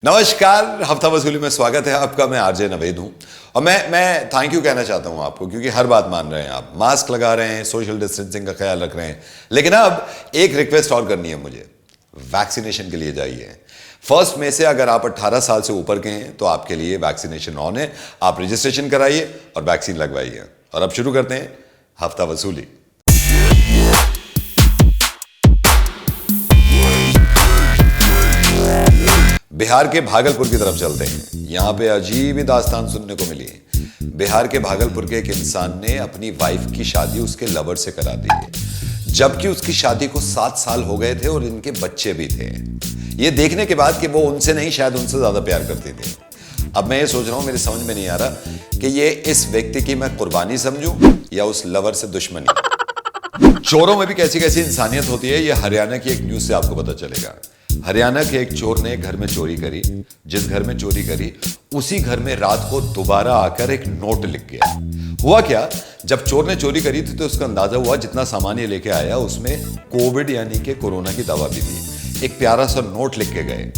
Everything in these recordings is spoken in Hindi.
नमस्कार, हफ्ता वसूली में स्वागत है आपका। मैं आरजे नवेद हूं और मैं थैंक यू कहना चाहता हूं आपको, क्योंकि हर बात मान रहे हैं आप, मास्क लगा रहे हैं, सोशल डिस्टेंसिंग का ख्याल रख रहे हैं। लेकिन अब एक रिक्वेस्ट और करनी है मुझे, वैक्सीनेशन के लिए जाइए। 1 मई से अगर आप 18 साल से ऊपर के हैं तो आपके लिए वैक्सीनेशन ऑन है। आप रजिस्ट्रेशन कराइए और वैक्सीन लगवाइए। और अब शुरू करते हैं हफ्ता वसूली। बिहार के भागलपुर की तरफ चलते हैं। यहां पे अजीब ही दास्तान सुनने को मिली है। बिहार के भागलपुर के एक इंसान ने अपनी वाइफ की शादी उसके लवर से करा दी है, जबकि उसकी शादी को 7 साल हो गए थे और इनके बच्चे भी थे। ये देखने के बाद कि वो उनसे नहीं, शायद उनसे ज्यादा प्यार करती थी। अब मैं ये सोच रहा हूं, मेरी समझ में नहीं आ रहा कि ये इस व्यक्ति की मैं कुर्बानी समझूं या उस लवर से दुश्मनी। चोरों में भी कैसी कैसी इंसानियत होती है, ये हरियाणा की एक न्यूज से आपको पता चलेगा। हरियाणा के एक चोर ने घर में चोरी करी। जिस घर में चोरी करी उसी घर में रात को दोबारा आकर एक नोट लिख गया। हुआ क्या, जब चोर ने चोरी करी थी तो उसका अंदाजा हुआ जितना सामान ये लेके आया उसमें कोविड यानी कि कोरोना की दवा भी थी। एक प्यारा सा नोट लिख के गए।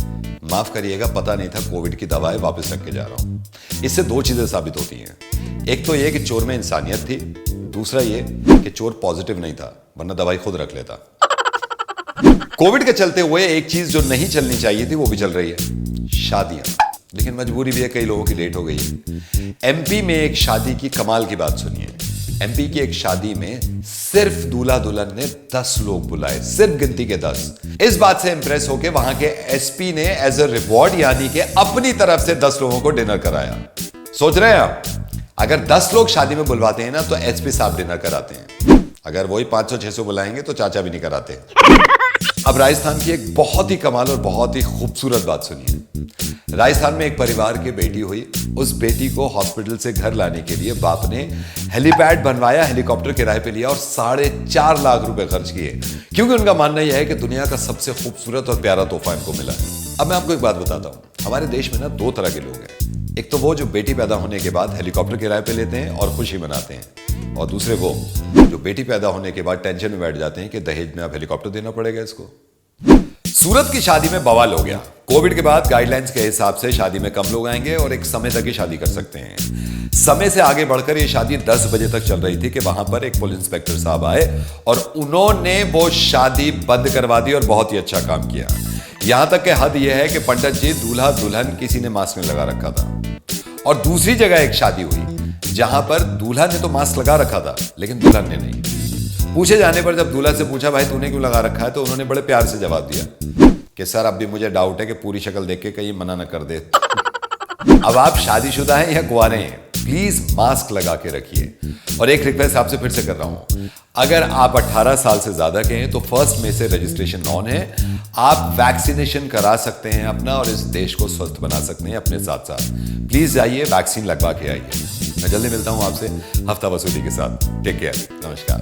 माफ करिएगा, पता नहीं था कोविड की दवाएं वापस रख के जा रहा हूं। इससे 2 चीजें साबित होती हैं। एक तो ये कि चोर में इंसानियत थी, दूसरा ये कि चोर पॉजिटिव नहीं था, वरना दवाई खुद रख लेता। कोविड के चलते हुए एक चीज जो नहीं चलनी चाहिए थी वो भी चल रही है, शादियां। लेकिन मजबूरी भी है, कई लोगों की लेट हो गई है। एमपी में एक शादी की कमाल की बात सुनिए। एमपी की एक शादी में सिर्फ दूल्हा दुल्हन ने 10 लोग बुलाए, सिर्फ गिनती के 10। इस बात से इंप्रेस होकर वहां के एसपी ने एज अ रिवॉर्ड यानी कि अपनी तरफ से 10 लोगों को डिनर कराया। सोच रहे हैं आप, अगर 10 लोग शादी में बुलवाते हैं ना तो एसपी साहब डिनर कराते हैं। अगर वही 500-600 बुलाएंगे तो चाचा भी नहीं कराते। अब राजस्थान की एक बहुत ही कमाल और बहुत ही खूबसूरत बात सुनिए। राजस्थान में एक परिवार की बेटी हुई। उस बेटी को हॉस्पिटल से घर लाने के लिए बाप ने हेलीपैड बनवाया, हेलीकॉप्टर किराए पे लिया और 4.5 लाख रुपए खर्च किए, क्योंकि उनका मानना यह है कि दुनिया का सबसे खूबसूरत और प्यारा तोहफा इनको मिला है। अब मैं आपको एक बात बताता हूं, हमारे देश में ना 2 तरह के लोग हैं। एक तो वो जो बेटी पैदा होने के बाद हेलीकॉप्टर किराए पे लेते हैं और खुशी मनाते हैं, और दूसरे वो जो बेटी पैदा होने के बाद टेंशन में बैठ जाते हैं कि दहेज में अब हेलीकॉप्टर देना पड़ेगा इसको। सूरत की शादी में बवाल हो गया। कोविड के बाद गाइडलाइंस के हिसाब से शादी में कम लोग आएंगे और एक समय तक ही शादी कर सकते हैं। समय से आगे बढ़कर ये शादी 10 बजे तक चल रही थी कि वहां पर एक पुलिस इंस्पेक्टर साहब आए और उन्होंने वो शादी बंद करवा दी और बहुत ही अच्छा काम किया। यहां तक कि हद यह है कि पंडित जी, दूल्हा दुल्हन किसी ने मास्क नहीं लगा रखा था। और दूसरी जगह एक शादी हुई जहां पर दूल्हा ने तो मास्क लगा रखा था लेकिन दुल्हन ने नहीं। पूछे जाने पर जब दूल्हा से पूछा, भाई तूने क्यों लगा रखा है, तो उन्होंने बड़े प्यार से जवाब दिया कि सर अब भी मुझे डाउट है कि पूरी शक्ल देख के कहीं मना न कर दे। अब आप शादीशुदा हैं या कुंवारे हैं, प्लीज मास्क लगा के रखिए। और एक रिक्वेस्ट आपसे फिर से कर रहा हूं, अगर आप 18 साल से ज्यादा के हैं तो 1 मई से रजिस्ट्रेशन ऑन है। आप वैक्सीनेशन करा सकते हैं अपना और इस देश को स्वस्थ बना सकते हैं अपने साथ साथ। प्लीज जाइए, वैक्सीन लगवा के आइए। मैं जल्दी मिलता हूं आपसे हफ्ता वसूली के साथ। टेक केयर, नमस्कार।